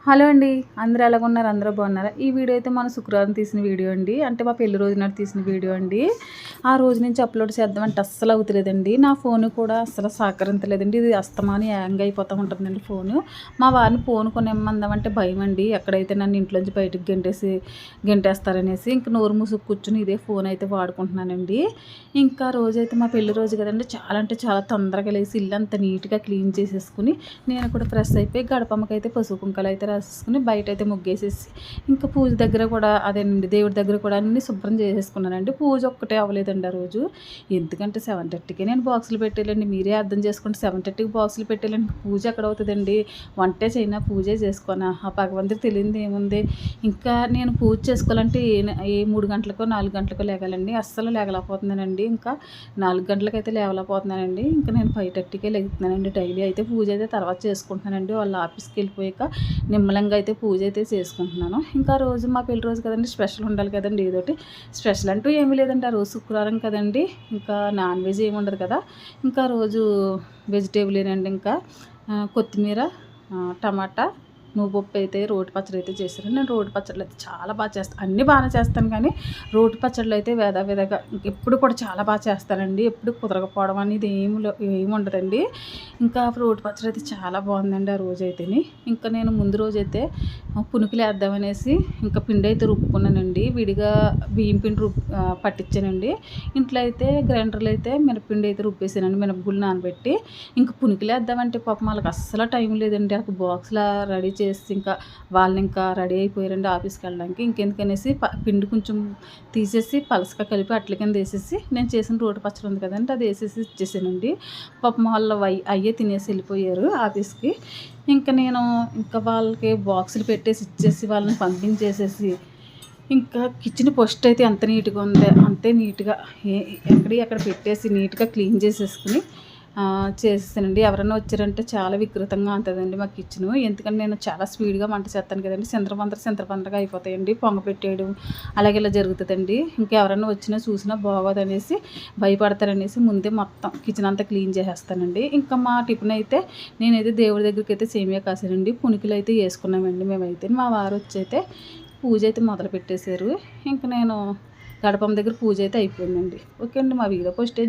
Hello అండి, అందరూ ఎలాగున్నారు? అందరూ బాగున్నారా? ఈ వీడియో అయితే మన శుక్రవారం తీసిన వీడియో అండి. అంటే మా పెళ్లి రోజు నాడు తీసిన వీడియో అండి. ఆ రోజు నుంచి అప్లోడ్ చేద్దామంటే అస్సలు అవుతలేదండి. నా ఫోన్ కూడా అస్సలు సహకరించలేదండి. ఇది అస్తమానం హ్యాంగ్ అయిపోతూ ఉంటుందండి ఫోను. మా వారిని ఫోన్ కొనిమ్మందామంటే భయం అండి. ఎక్కడైతే నన్ను ఇంట్లోంచి బయటకు గెంటేస్తారనేసి ఇంక నోరు మూసుకు కూర్చుని ఇదే ఫోన్ అయితే వాడుకుంటున్నానండి. ఇంకా రోజైతే మా పెళ్లి రోజు కదండి, చాలా అంటే చాలా తొందరగా లేసి ఇల్లంతా నీట్గా క్లీన్ చేసేసుకుని నేను కూడా ఫ్రెష్ అయిపోయి గడపమ్మకైతే పసుపు కుంకాలు అయితే రాసేసుకుని బయట అయితే ముగ్గేసేసి ఇంకా పూజ దగ్గర కూడా అదేనండి, దేవుడి దగ్గర కూడా అన్నీ శుభ్రం చేసేసుకున్నానండి. పూజ ఒక్కటే అవ్వలేదండి ఆ రోజు. ఎందుకంటే 7:30కే నేను బాక్సులు పెట్టేయాలండి. మీరే అర్థం చేసుకోండి, 7:30కి బాక్సులు పెట్టేయాలండి. పూజ ఎక్కడ అవుతుందండి? వంటే చేయనా, పూజే చేసుకోనా? ఆ భగవంతుడికి తెలియదు ఏముంది. ఇంకా నేను పూజ చేసుకోవాలంటే ఏ 3 గంటలకో 4 గంటలకో లేగాలండి. అస్సలు లేగలేకపోతున్నానండి. ఇంకా 4 గంటలకైతే లేవలేకపోతున్నానండి. ఇంకా నేను 5:30కే లెగుతున్నానండి. డైలీ అయితే పూజ అయితే తర్వాత చేసుకుంటున్నానండి. వాళ్ళు ఆఫీస్కి వెళ్ళిపోయాక నిమ్మలంగా అయితే పూజ అయితే చేసుకుంటున్నాను. ఇంకా రోజు మా పెళ్లి రోజు కదండి, స్పెషల్ ఉండాలి కదండి. ఏదోటి స్పెషల్ అంటూ ఏమీ లేదండి. ఆ రోజు శుక్రవారం కదండి, ఇంకా నాన్ వెజ్ ఏమి ఉండదు కదా. ఇంకా రోజు వెజిటేబులేనండి. ఇంకా కొత్తిమీర, టమాటా, నువ్వుపప్పు అయితే రోటి పచ్చడి అయితే చేశాను. నేను రోటి పచ్చళ్ళు అయితే చాలా బాగా చేస్తాను. అన్నీ బాగానే చేస్తాను, కానీ రోటి పచ్చళ్ళు అయితే వేదా ఎప్పుడు కూడా చాలా బాగా చేస్తానండి. ఎప్పుడు కుదరకపోవడం అనేది ఏమి ఉండదండి. ఇంకా రోటి పచ్చడి అయితే చాలా బాగుందండి ఆ రోజైతేని. ఇంకా నేను ముందు రోజైతే పునుకులు వేద్దామనేసి ఇంకా పిండి అయితే రుబ్బుకున్నానండి. విడిగా బియ్యం పిండి పట్టించానండి. ఇంట్లో అయితే గ్రైండర్లో అయితే మినపపిండి అయితే రుబ్బేసానండి, మినపగుళ్ళు నానబెట్టి. ఇంకా పునుకులు వేద్దామంటే పాపం వాళ్ళకి అస్సలు టైం లేదండి. ఒక బాక్స్లా రెడీ చేసి ఇంకా వాళ్ళని ఇంకా రెడీ అయిపోయారండి ఆఫీస్కి వెళ్ళడానికి. ఇంకెందుకనేసి పిండి కొంచెం తీసేసి పలసగా కలిపి అట్ల కింద వేసేసి నేను చేసిన రోటి పచ్చడి ఉంది కదండి, అది వేసేసి ఇచ్చేసానండి. పాపం వాళ్ళు అయ్యే తినేసి వెళ్ళిపోయారు ఆఫీస్కి. ఇంకా నేను ఇంకా వాళ్ళకి బాక్సులు పెట్టేసి ఇచ్చేసి వాళ్ళని పంపించేసేసి ఇంకా కిచెన్ ఫస్ట్ అయితే ఎంత నీట్గా ఉందో అంతే నీట్గా ఎక్కడ పెట్టేసి నీట్గా క్లీన్ చేసేసుకుని చేసేసానండి. ఎవరైనా వచ్చారంటే చాలా వికృతంగా ఉంటుందండి మా కిచెను. ఎందుకంటే నేను చాలా స్పీడ్గా వంట చేస్తాను కదండి. సింతరబందరగా అయిపోతాయండి పొంగ పెట్టేయడం అలాగే ఇలా జరుగుతుందండి. ఇంకెవరైనా వచ్చినా చూసినా బాగోదనేసి భయపడతారనేసి ముందే మొత్తం కిచెన్ అంతా క్లీన్ చేసేస్తానండి. ఇంకా మా టిఫిన్ అయితే నేనైతే దేవుడి దగ్గరికి అయితే సేమియా కాసానండి. పునుకులు అయితే వేసుకున్నామండి మేమైతే. మా వారు వచ్చి అయితే పూజ అయితే మొదలు పెట్టేశారు. ఇంకా నేను గడపం దగ్గర పూజ అయితే అయిపోయిందండి. ఓకే అండి, మా వీడియో ఫస్ట్